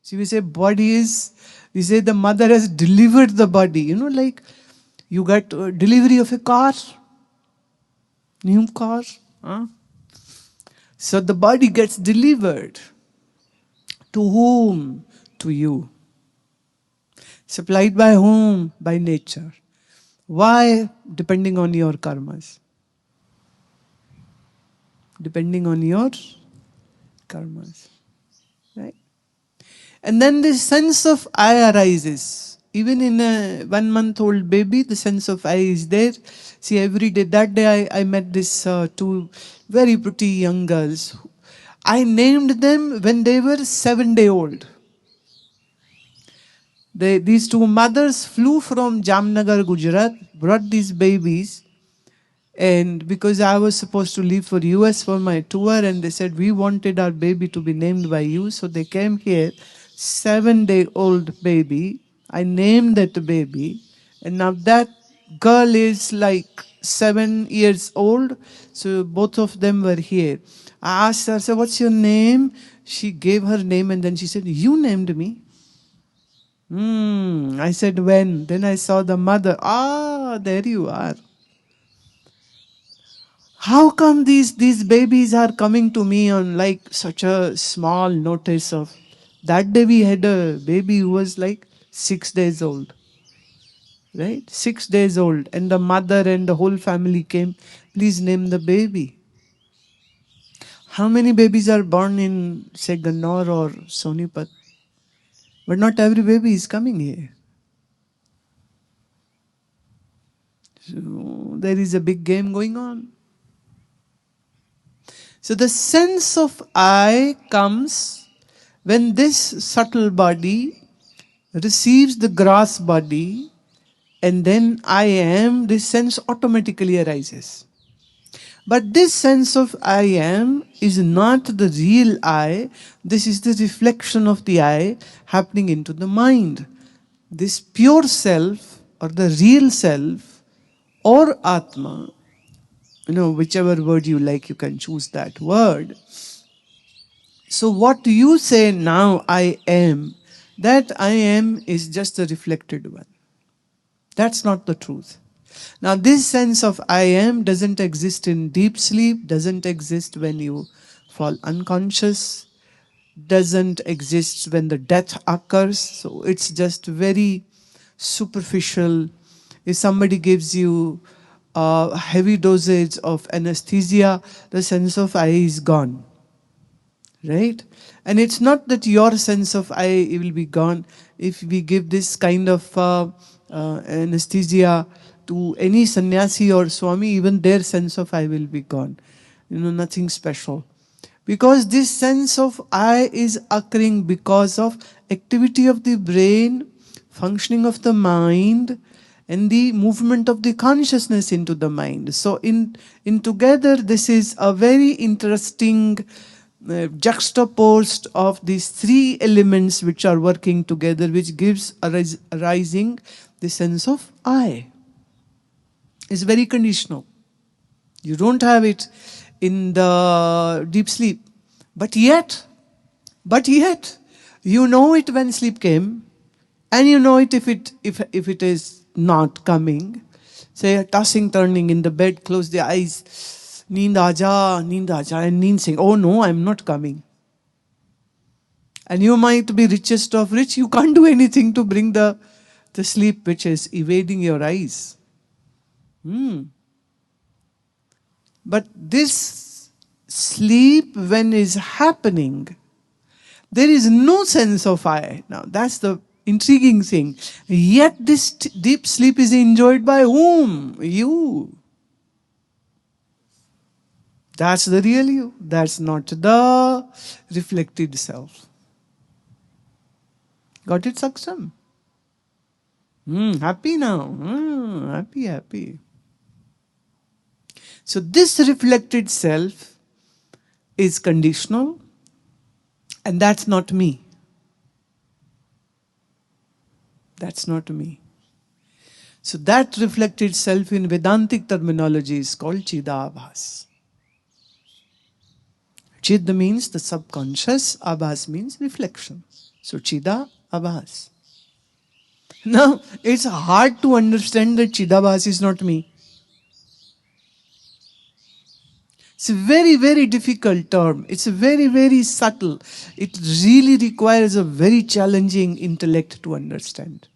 See, we say we say the mother has delivered the body. Like you got delivery of a car, new car. Huh? So the body gets delivered. To whom? To you. Supplied by whom? By nature. Why? Depending on your karmas. Depending on your karmas. Right? And then this sense of I arises. Even in a 1-month-old baby, the sense of I is there. See, every day, that day I met this two very pretty young girls. I named them when they were 7-day-old. These two mothers flew from Jamnagar, Gujarat, brought these babies, and because I was supposed to leave for US for my tour, and they said, we wanted our baby to be named by you, so they came here, 7-day-old baby. I named that baby, and now that girl is like 7 years old, so both of them were here. I asked her, so what's your name? She gave her name, and then she said, you named me. I said, when? Then I saw the mother. There you are. How come these babies are coming to me on like such a small notice of... That day we had a baby who was like 6 days old. Right? 6 days old. And the mother and the whole family came. Please name the baby. How many babies are born in, say, Ganaur or Sonepat? But not every baby is coming here. So there is a big game going on. So the sense of I comes when this subtle body receives the gross body, and then I am, this sense automatically arises. But this sense of I am is not the real I. This is the reflection of the I happening into the mind. This pure self or the real self or Atma, whichever word you like, you can choose that word. So what you say now, I am, that I am is just a reflected one. That's not the truth. Now this sense of I am doesn't exist in deep sleep, doesn't exist when you fall unconscious, doesn't exist when the death occurs. So it's just very superficial. If somebody gives you a heavy dosage of anesthesia, the sense of I is gone. Right? And it's not that your sense of I will be gone. If we give this kind of anesthesia to any sannyasi or swami, even their sense of I will be gone. Nothing special. Because this sense of I is occurring because of activity of the brain, functioning of the mind, and the movement of the consciousness into the mind. So in together, this is a very interesting juxtaposed of these three elements which are working together, which gives arising the sense of I. It's very conditional. You don't have it in the deep sleep. But yet, you know it when sleep came, and you know it if it is not coming. Say, tossing, turning in the bed, close the eyes, neend aaja, and neend saying, oh no, I'm not coming. And you might be richest of rich, you can't do anything to bring the sleep which is evading your eyes. But this sleep, when is happening, there is no sense of I. Now that's the intriguing thing. Yet this deep sleep is enjoyed by whom? You. That's the real you. That's not the reflected self. Got it, Satsang? Happy now. Happy. So this reflected self is conditional, and that's not me. That's not me. So that reflected self in Vedantic terminology is called Chidabhas. Chid means the subconscious, Abhas means reflection. So Chida Abhas. Now, it's hard to understand that Chidabhas is not me. It's a very, very difficult term. It's very, very subtle. It really requires a very challenging intellect to understand.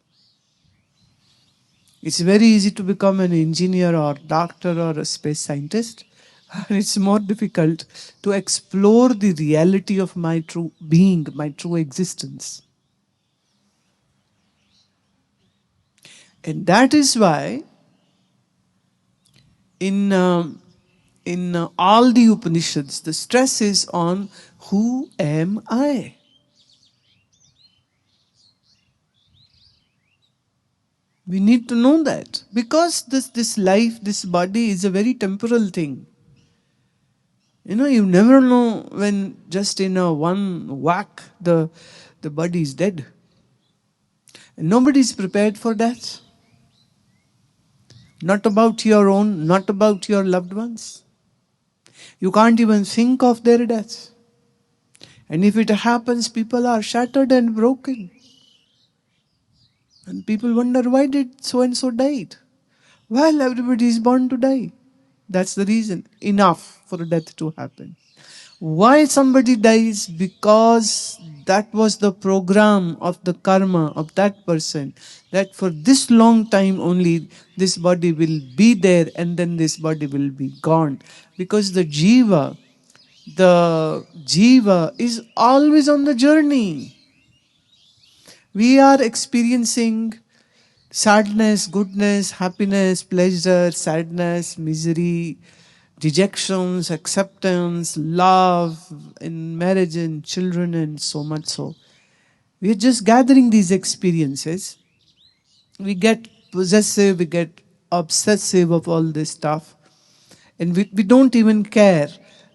It's very easy to become an engineer or doctor or a space scientist. And it's more difficult to explore the reality of my true being, my true existence. And that is why in all the Upanishads, the stress is on who am I? We need to know that because this life, this body is a very temporal thing. You never know when just in a one whack the body is dead. And nobody is prepared for that. Not about your own, not about your loved ones. You can't even think of their death. And if it happens, people are shattered and broken. And people wonder, why did so-and-so died? Well, everybody is born to die. That's the reason. Enough for a death to happen. Why somebody dies? Because that was the program of the karma of that person. That for this long time only this body will be there and then this body will be gone. Because the jiva is always on the journey. We are experiencing sadness, goodness, happiness, pleasure, sadness, misery, dejections, acceptance, love, in marriage and children and so much so. We are just gathering these experiences. We get possessive, we get obsessive of all this stuff. And we don't even care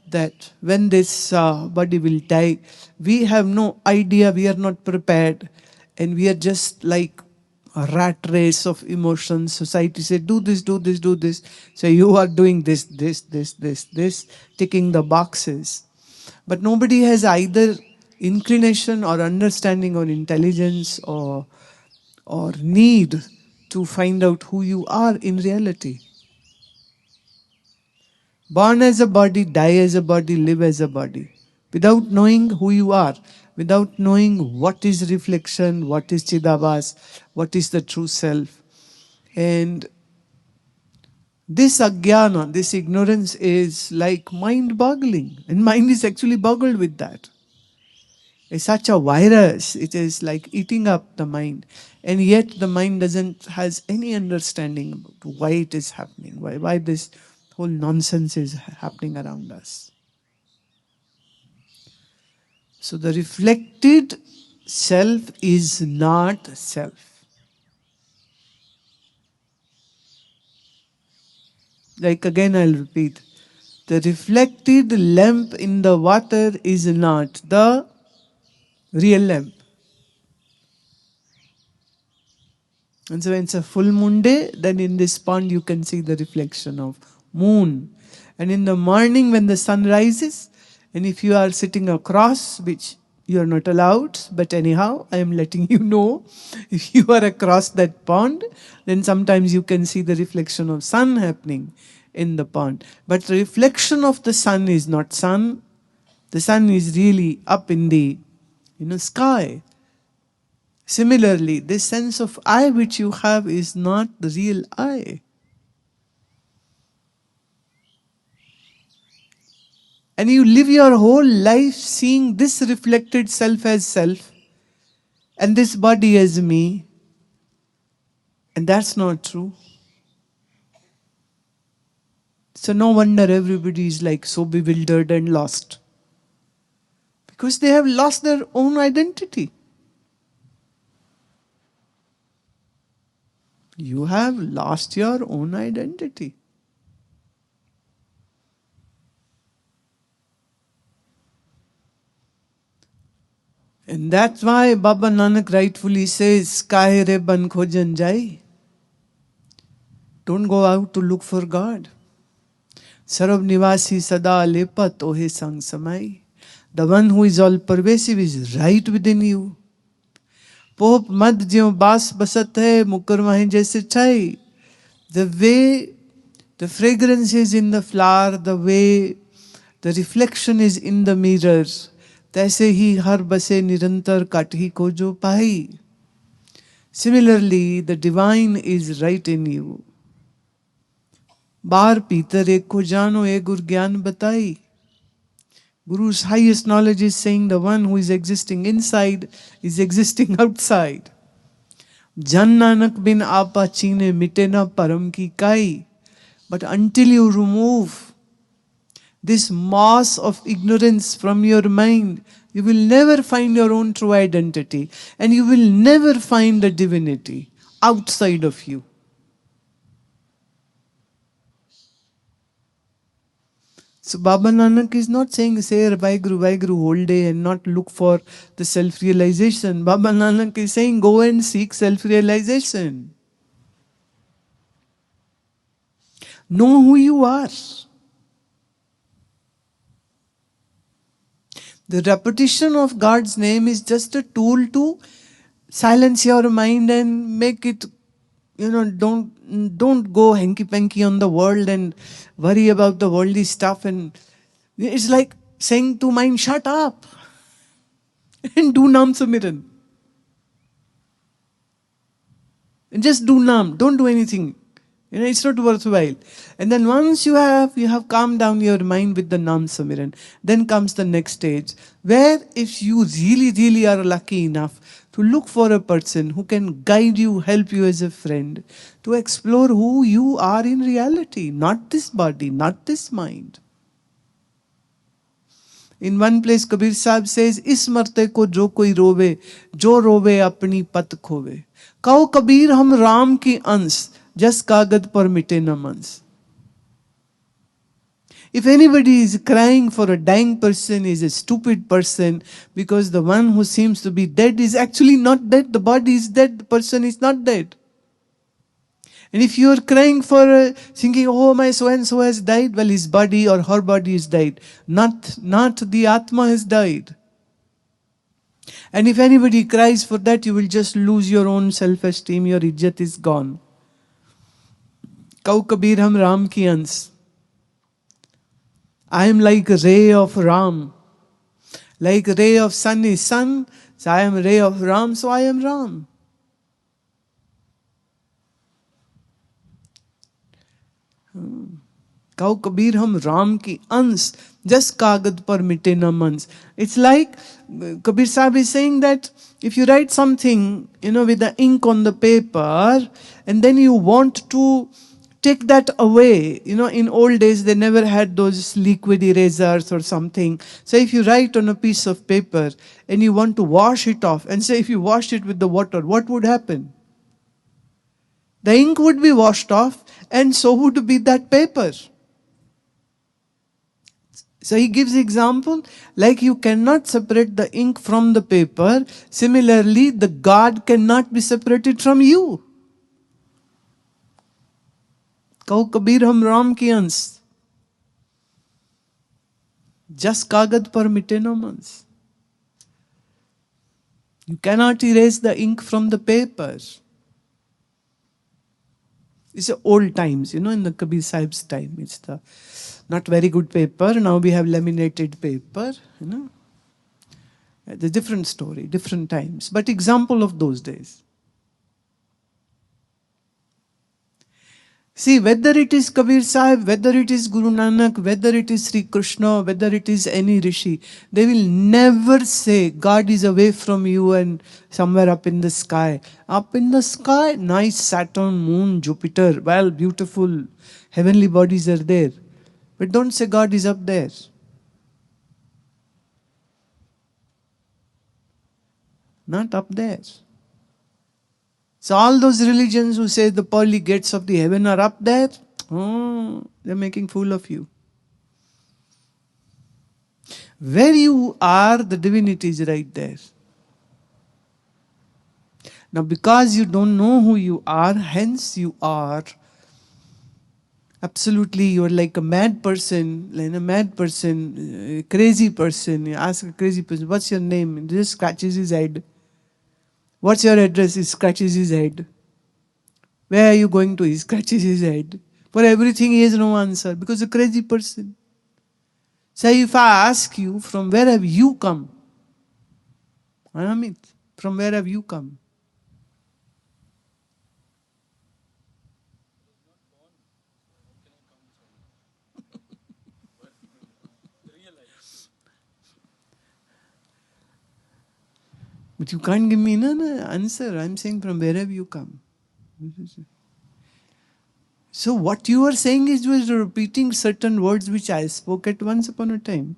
that when this body will die, we have no idea, we are not prepared. And we are just like a rat race of emotions. Society said, do this, do this, do this. So you are doing this, ticking the boxes. But nobody has either inclination or understanding or intelligence or need to find out who you are in reality. Born as a body, die as a body, live as a body. Without knowing who you are, without knowing what is reflection, what is Chidabhas, what is the true self. And this ajnana, this ignorance is like mind-boggling. And mind is actually boggled with that. It's such a virus. It is like eating up the mind. And yet the mind has any understanding about why it is happening, why this whole nonsense is happening around us. So the reflected self is not self. Like again I'll repeat. The reflected lamp in the water is not the real lamp. And so when it's a full moon day, then in this pond you can see the reflection of moon. And in the morning when the sun rises, and if you are sitting across, which you are not allowed, but anyhow, I am letting you know, if you are across that pond, then sometimes you can see the reflection of sun happening in the pond. But the reflection of the sun is not sun. The sun is really up in the sky. Similarly, this sense of I which you have is not the real I. And you live your whole life seeing this reflected self as self and this body as me. And that's not true. So no wonder everybody is like so bewildered and lost. Because they have lost their own identity. You have lost your own identity. And that's why Baba Nanak rightfully says, Kahe re ban khojan jai. Don't go out to look for God. Sarv nivasi sada lepa tohe sang samai. The one who is all pervasive is right within you. Pope मद ज्यों बास बसत है मुकर वहीं जैसे छाई. The way the fragrance is in the flower, the way the reflection is in the mirror, तैसे ही हर बसे निरंतर काठी को जो पाई. Similarly, the divine is right in you. बार पीतर एक को जानो ए गुर ज्ञान बताई. Guru's highest knowledge is saying the one who is existing inside is existing outside. जन नानक बिन आपा चीने मिटे ना परम की काई. But until you remove this mass of ignorance from your mind, you will never find your own true identity, and you will never find the divinity outside of you. So Baba Nanak is not saying say Vaheguru whole day and not look for the self-realization. Baba Nanak is saying go and seek self-realization. Know who you are. The repetition of God's name is just a tool to silence your mind and make it, don't go hanky-panky on the world and worry about the worldly stuff. And it's like saying to mind, shut up and do Nam Sumiran. And just do Nam, don't do anything. It's not worthwhile. And then once you have calmed down your mind with the Nam Samiran, then comes the next stage, where if you really, really are lucky enough to look for a person who can guide you, help you as a friend, to explore who you are in reality, not this body, not this mind. In one place, Kabir Sahib says, "Is marte ko jo koi rove, jo rove apni pat khove. Kau Kabir hum Ram ki ans, just kagad par mite na mans." If anybody is crying for a dying person is a stupid person, because the one who seems to be dead is actually not dead. The body is dead, the person is not dead. And if you are crying for thinking, oh, my so-and-so has died, well, his body or her body is died. Not the Atma has died. And if anybody cries for that, you will just lose your own self-esteem, your ijjat is gone. Kau Kabir hum Ram ki ans. I am like a ray of Ram. Like a ray of sun is sun, so I am a ray of Ram, so I am Ram. Kau Kabir hum Ram ki ans, just kagad par mite na mans. It's like Kabir Sahib is saying that if you write something, with the ink on the paper, and then you want to take that away. In old days, they never had those liquid erasers or something. So if you write on a piece of paper and you want to wash it off, and say if you wash it with the water, what would happen? The ink would be washed off, and so would be that paper. So he gives example, like you cannot separate the ink from the paper. Similarly, the God cannot be separated from you. Kau Kabir hum Ram ki ans. Just kagad par mite na mans. You cannot erase the ink from the paper. It's old times, in the Kabir Sahib's time. It's the not very good paper. Now we have laminated paper, It's a different story, different times. But example of those days. See, whether it is Kabir Sahib, whether it is Guru Nanak, whether it is Sri Krishna, whether it is any Rishi, they will never say God is away from you and somewhere up in the sky. Up in the sky, nice Saturn, Moon, Jupiter, well, beautiful heavenly bodies are there. But don't say God is up there. Not up there. So all those religions who say the pearly gates of the heaven are up there, they're making fool of you. Where you are, the divinity is right there. Now because you don't know who you are, hence you are absolutely, you're like a mad person, a crazy person. You ask a crazy person, what's your name? And he just scratches his head. What's your address? He scratches his head. Where are you going to? He scratches his head. For everything he has no answer because a crazy person. So if I ask you, from where have you come? Amit, from where have you come? But you can't give me an answer. I'm saying from where have you come? So what you are saying is you are repeating certain words which I spoke at once upon a time.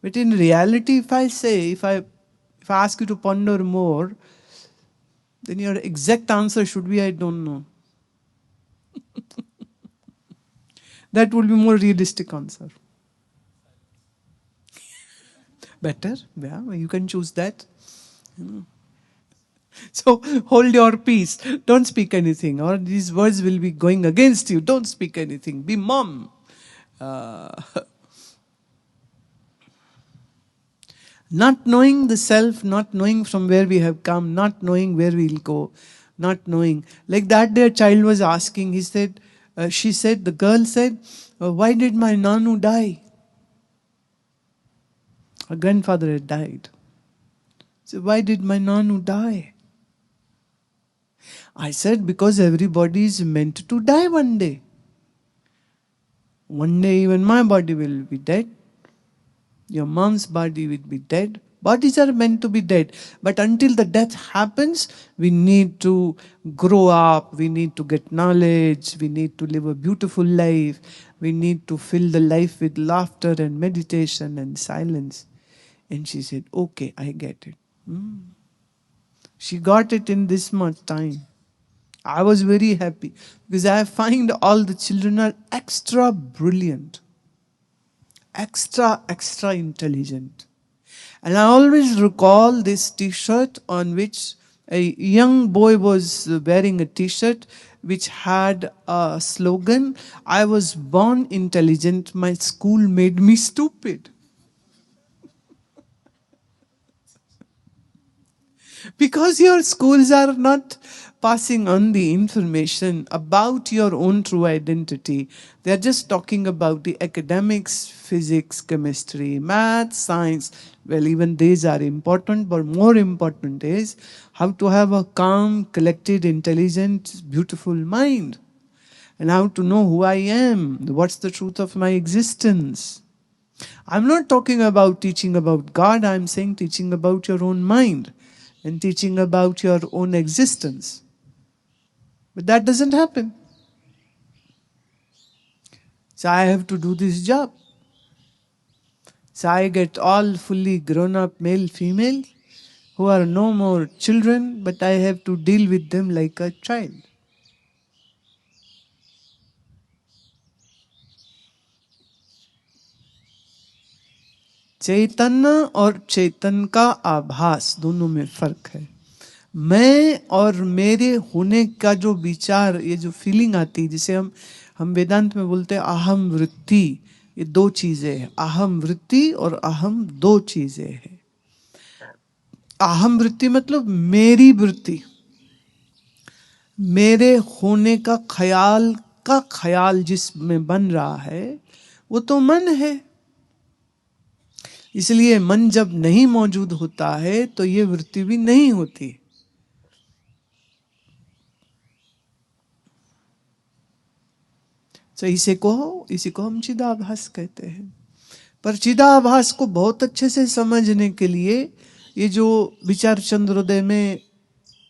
But in reality, if I ask you to ponder more, then your exact answer should be I don't know. That would be more realistic answer. Better, yeah, you can choose that. So hold your peace. Don't speak anything, or these words will be going against you. Don't speak anything. Be mum. Uh, Not knowing the self, not knowing from where we have come, not knowing where we'll go, not knowing. Like that day a child was asking, she said, the girl said, why did my Nanu die? Her grandfather had died. So why did my Nanu die? I said, because everybody is meant to die one day. One day even my body will be dead. Your mom's body will be dead. Bodies are meant to be dead. But until the death happens, we need to grow up. We need to get knowledge. We need to live a beautiful life. We need to fill the life with laughter and meditation and silence. And she said, okay, I get it. She got it in this much time. I was very happy because I find all the children are extra brilliant. Extra intelligent. And I always recall this t-shirt on which a young boy was wearing a t-shirt which had a slogan, I was born intelligent, my school made me stupid. Because your schools are not passing on the information about your own true identity. They are just talking about the academics, physics, chemistry, math, science. Well, even these are important, but more important is how to have a calm, collected, intelligent, beautiful mind. And how to know who I am, what's the truth of my existence. I'm not talking about teaching about God, I'm saying teaching about your own mind and teaching about your own existence. But that doesn't happen. So I have to do this job. So I get all fully grown up male, female, who are no more children, but I have to deal with them like a child. चैतन्य और चेतन का आभास दोनों में फर्क है. मैं और मेरे होने का जो विचार, ये जो फीलिंग आती है, जिसे हम वेदांत में बोलते हैं अहम वृत्ति, ये दो चीजें हैं. अहम वृत्ति और अहम दो चीजें हैं. अहम वृत्ति मतलब मेरी वृत्ति, मेरे होने का ख्याल जिसमें बन रहा है वो तो मन है. इसलिए मन जब नहीं मौजूद होता है तो ये वृत्ति भी नहीं होती. तो इसी को हम चिदाभास कहते हैं. पर चिदाभास को बहुत अच्छे से समझने के लिए ये जो विचार चंद्रोदय में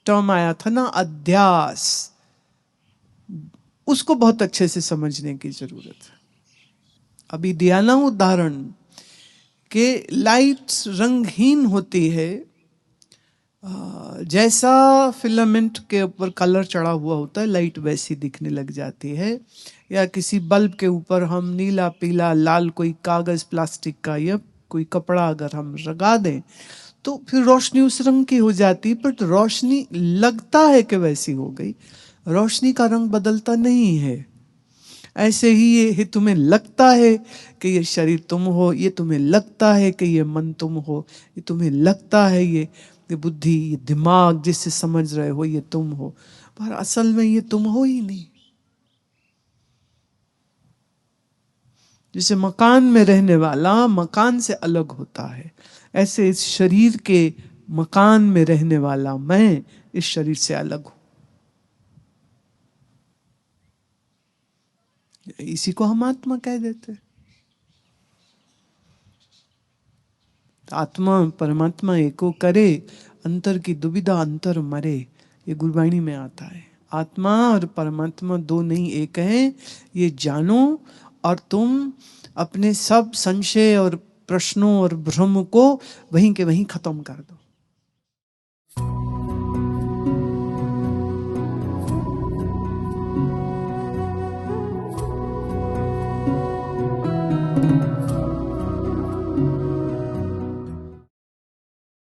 टर्म आया था ना, अध्यास, उसको बहुत अच्छे से समझने की जरूरत है. अभी दिया ना उदाहरण कि लाइट रंगहीन होती है, जैसा फिलामेंट के ऊपर कलर चढ़ा हुआ होता है लाइट वैसी दिखने लग जाती है. या किसी बल्ब के ऊपर हम नीला पीला लाल कोई कागज प्लास्टिक का या कोई कपड़ा अगर हम लगा दें तो फिर रोशनी उस रंग की हो जाती है. पर रोशनी लगता है कि वैसी हो गई, रोशनी का रंग बदलता नहीं है. ऐसे ही ये तुम्हें लगता है कि ये शरीर तुम हो, ये तुम्हें लगता है कि ये मन तुम हो, ये तुम्हें लगता है ये ये बुद्धि, ये दिमाग जिससे समझ रहे हो ये तुम हो, पर असल में ये तुम हो ही नहीं। जैसे मकान में रहने वाला मकान से अलग होता है, ऐसे इस शरीर के मकान में रहने वाला मैं इस शरीर से अलग हूं। इसी को हम आत्मा कह देते हैं। आत्मा परमात्मा एको करे, अंतर की दुविधा अंतर मरे, ये गुरबाणी में आता है। आत्मा और परमात्मा दो नहीं एक है, ये जानो, और तुम अपने सब संशय और प्रश्नों और भ्रम को वहीं के वहीं खत्म कर दो।